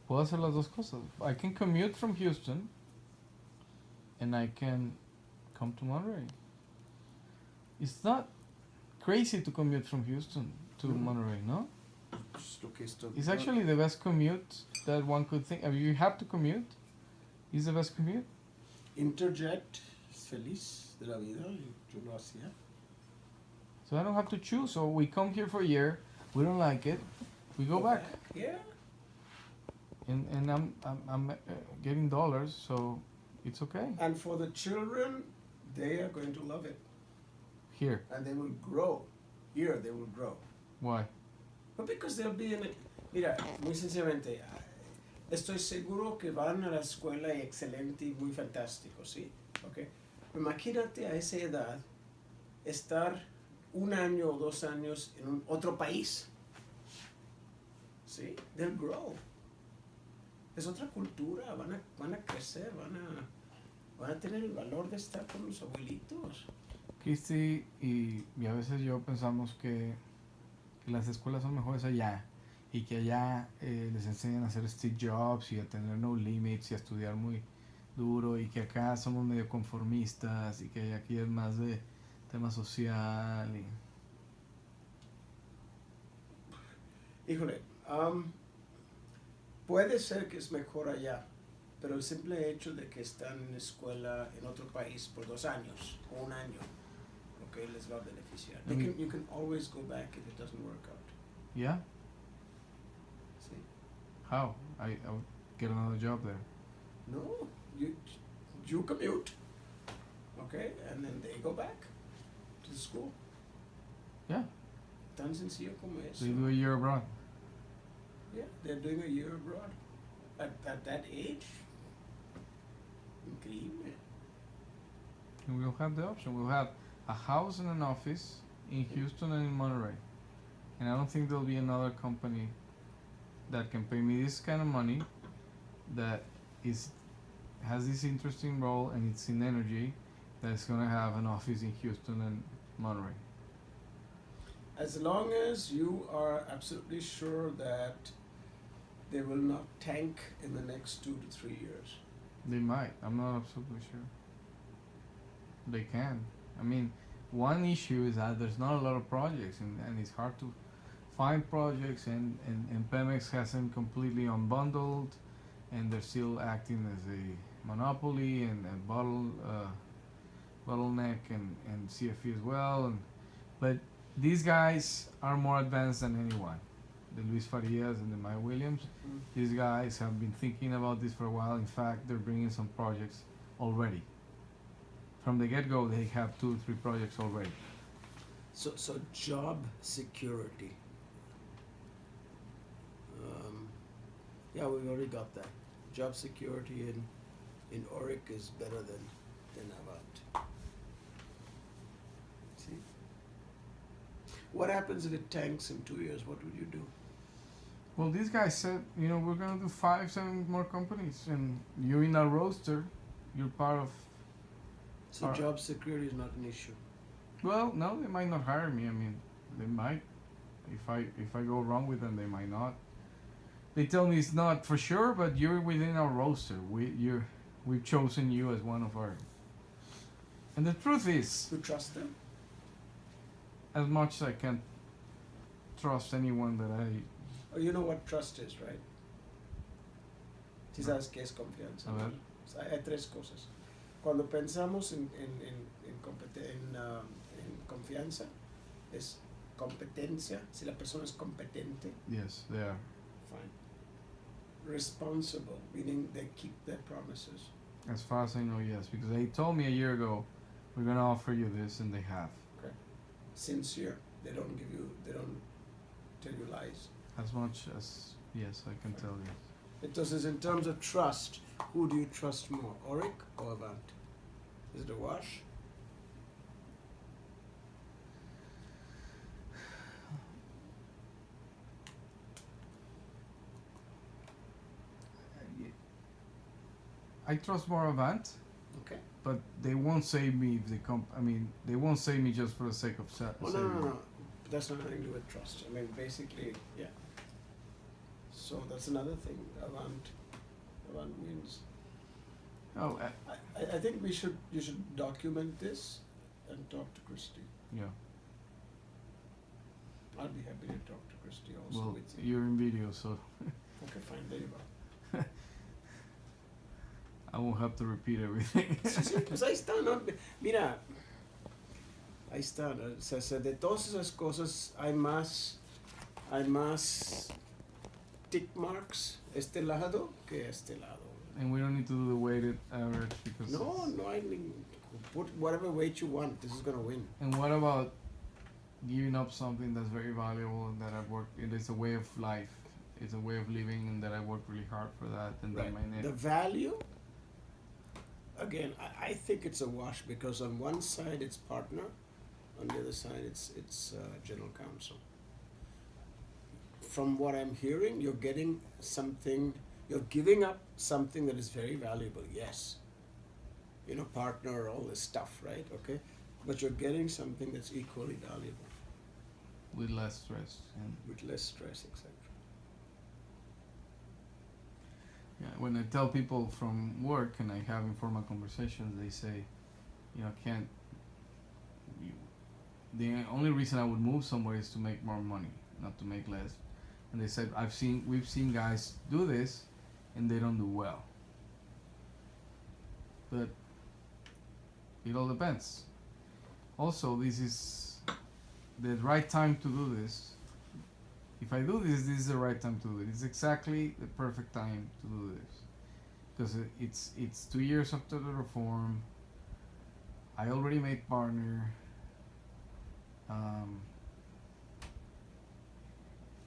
Puedo hacer las dos cosas. I can commute from Houston and I can come to Monterey. It's not crazy to commute from Houston to No. Monterey, no? Just okay, stop. It's actually the best commute that one could think. I mean, you have to commute. It's the best commute. Interjet es feliz de la vida, yo lo hacía. So I don't have to choose. So we come here for a year. We don't like it. We go back. Yeah. And I'm getting dollars, so it's okay And for the children, they are going to love it. here. And they will grow. Here they will grow. Why? But because they'll be in it. Mira, muy sencillamente, estoy seguro que van a la escuela y excelente y muy fantástico, ¿sí? Okay. Imagínate a esa edad estar un año o 2 años en un otro país. ¿Sí? They'll grow. Es otra cultura, van a crecer, van a tener el valor de estar con los abuelitos. Christy y a veces yo pensamos que las escuelas son mejores allá y que allá les enseñan a hacer Steve Jobs y a tener no limits y a estudiar muy duro y que acá somos medio conformistas y que aquí es más de tema social y... Híjole, puede ser que es mejor allá, pero el simple hecho de que están en escuela en otro país por 2 años o un año, okay, les va a beneficiar. You can always go back if it doesn't work out. Yeah? ¿Sí? How? I would get another job there. No, you commute, okay, and then they go back to the school. Yeah. Tan sencillo como eso. They do a year abroad. Yeah, they're doing a year abroad. At that age, increíble. And we'll have the option. We'll have a house and an office in Houston and in Monterey. And I don't think there'll be another company that can pay me this kind of money that has this interesting role and it's in energy that's gonna have an office in Houston and Monterey. As long as you are absolutely sure that they will not tank in the next 2 to 3 years. They might. I'm not absolutely sure. They can. I mean, one issue is that there's not a lot of projects and it's hard to find projects and Pemex hasn't completely unbundled and they're still acting as a monopoly and bottleneck and CFE as well. But these guys are more advanced than anyone. The Luis Farias and the Mike Williams. These guys have been thinking about this for a while. In fact, they're bringing some projects already. From the get-go, they have 2 or 3 projects already. So job security. Yeah, we've already got that. Job security in Oric is better than Avant. See? What happens if it tanks in 2 years? What would you do? Well, these guys said, we're gonna do 5, 7 more companies, and you're in our roster. You're part of. So job security is not an issue. Well, no, they might not hire me. I mean, they might. If I go wrong with them, they might not. They tell me it's not for sure, but you're within our roster. We've chosen you as one of our. And the truth is, You trust them? as much as I can trust anyone that I. Oh, you know what trust is, right? Sí sabes qué es confianza. A ver. Hay 3 cosas. Cuando pensamos en confianza, es competencia. Si la persona es competente, Yes, they are. fine. Responsible, meaning they keep their promises. As far as I know, yes, because they told me a year ago, we're gonna offer you this, and they have. Sincere, they don't tell you lies. As much as yes, I can tell you. Entonces, in terms of trust, who do you trust more, Oric or Avant? Is it a wash? I trust more Avant, Okay. but they won't save me if they come. I mean, they won't save me just for the sake of Well, saving me. no. That's not nothing to do with trust. I mean, basically, yeah. So that's another thing. Avant means. Oh, I think you should document this and talk to Christy. yeah. I'll be happy to talk to Christy also Well, with you. you're in video, so Okay, fine, there you go. I won't have to repeat everything. Sí, pues ahí está, ¿no? Mira, ahí está, ¿no? O sea, de todas esas cosas hay más tick marks este lado que este lado. And we don't need to do the weighted average because. No, I mean, put whatever weight you want. This is gonna win. And what about giving up something that's very valuable and that I've worked? It is a way of life. It's a way of living, and that I worked really hard for that. And Right. that my The value. Again, I think it's a wash because on one side it's partner, on the other side it's general counsel. From what I'm hearing, you're getting something. You're giving up something that is very valuable. Yes. You know, partner, all this stuff, right? Okay, but you're getting something that's equally valuable with less stress and. with less stress, etc. Yeah, when I tell people from work and I have informal conversations, they say, you know, can't. The only reason I would move somewhere is to make more money, not to make less. And they said, we've seen guys do this, and they don't do well. But it all depends. Also, this is the right time to do this. If I do this, this is the right time to do it. It's exactly the perfect time to do this, because it's 2 years after the reform. I already made partner.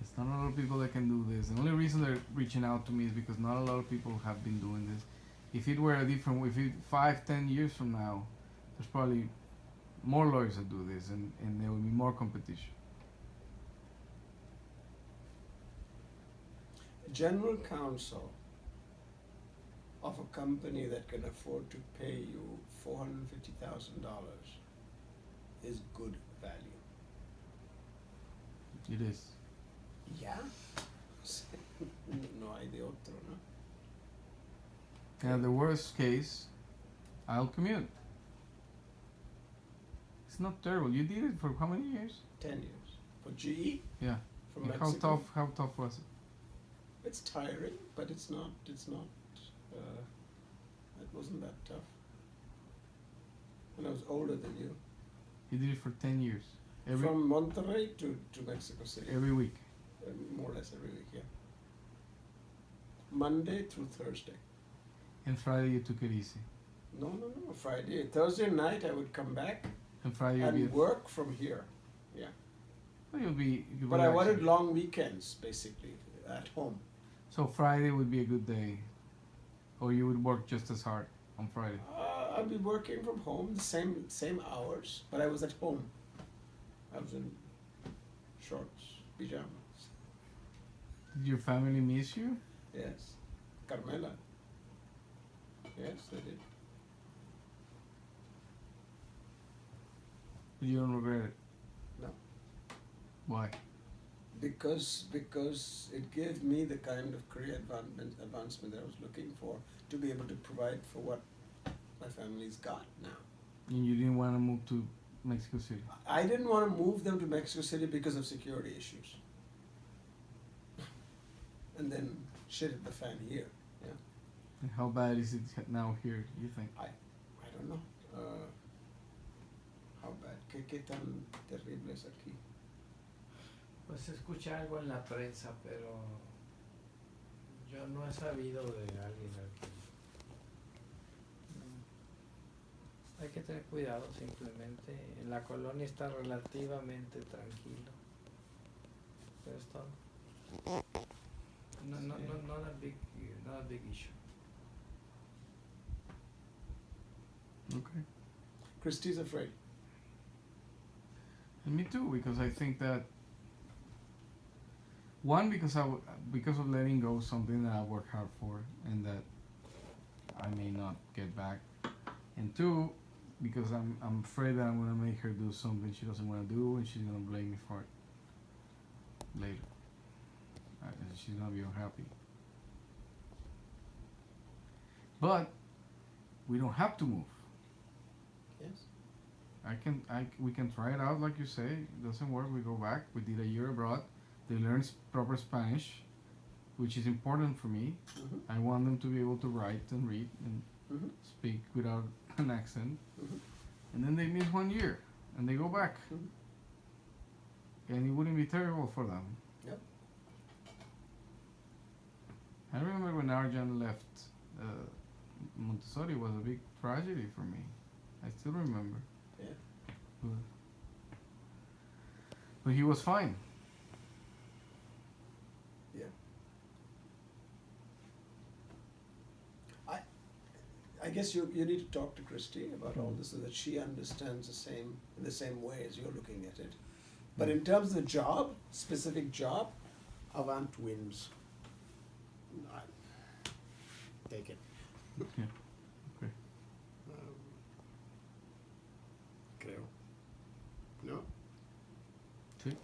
There's not a lot of people that can do this. The only reason they're reaching out to me is because not a lot of people have been doing this. If it were a different, if it 5-10 years from now, there's probably more lawyers that do this, and there will be more competition. General counsel of a company that can afford to pay you $450,000 is good value. It is. Yeah. No hay de otro, no? And the worst case, I'll commute. It's not terrible. You did it for how many years? 10 years. For GE? Yeah. From And Mexico? how tough was it? It's tiring, but it wasn't that tough. And I was older than you. You did it for 10 years. From Monterrey to Mexico City. Every week. More or less every week, yeah. Monday through Thursday. And Friday you took it easy. No, Friday. Thursday night I would come back And Friday you'll and work from here. Yeah. Well, you'll be But I wanted relaxing. long weekends, basically, at home. So Friday would be a good day, or you would work just as hard on Friday. I'd be working from home, the same hours, but I was at home. I was in shorts, pajamas. Did your family miss you? Yes. Carmela. Yes, they did. You don't regret it? No. Why? Because it gave me the kind of career advancement that I was looking for, to be able to provide for what my family's got now. And you didn't want to move to Mexico City? I didn't want to move them to Mexico City because of security issues. And then shit hit the fan here. Yeah. And how bad is it now here, you think? I don't know. How bad? ¿Qué tan terrible es aquí? Pues se escucha algo en la prensa, pero yo no he sabido de alguien aquí. Hay que tener cuidado simplemente. En la colonia está relativamente tranquilo. Pero es todo. No, not a big issue. Okay. Christy's afraid. And me too, because I think that one, because because of letting go something that I work hard for and that I may not get back, and two, because I'm afraid that I'm gonna make her do something she doesn't want to do, and she's gonna blame me for it later. she's gonna be unhappy. But we don't have to move. Yes. We can try it out, like you say. It doesn't work, we go back. We did a year abroad. They learn proper Spanish, which is important for me. Mm-hmm. I want them to be able to write and read and Mm-hmm. speak without an accent. Mm-hmm. And then they miss 1 year and they go back. Mm-hmm. And it wouldn't be terrible for them. Yep. I remember when Arjan left Montessori, was a big tragedy for me. I still remember. Yeah. But he was fine. Yeah. I guess you need to talk to Christy about all this so that she understands the same way as you're looking at it. But in terms of the job, specific job, Avant wins. Take it. Yeah. Okay. Creo. No? Sí.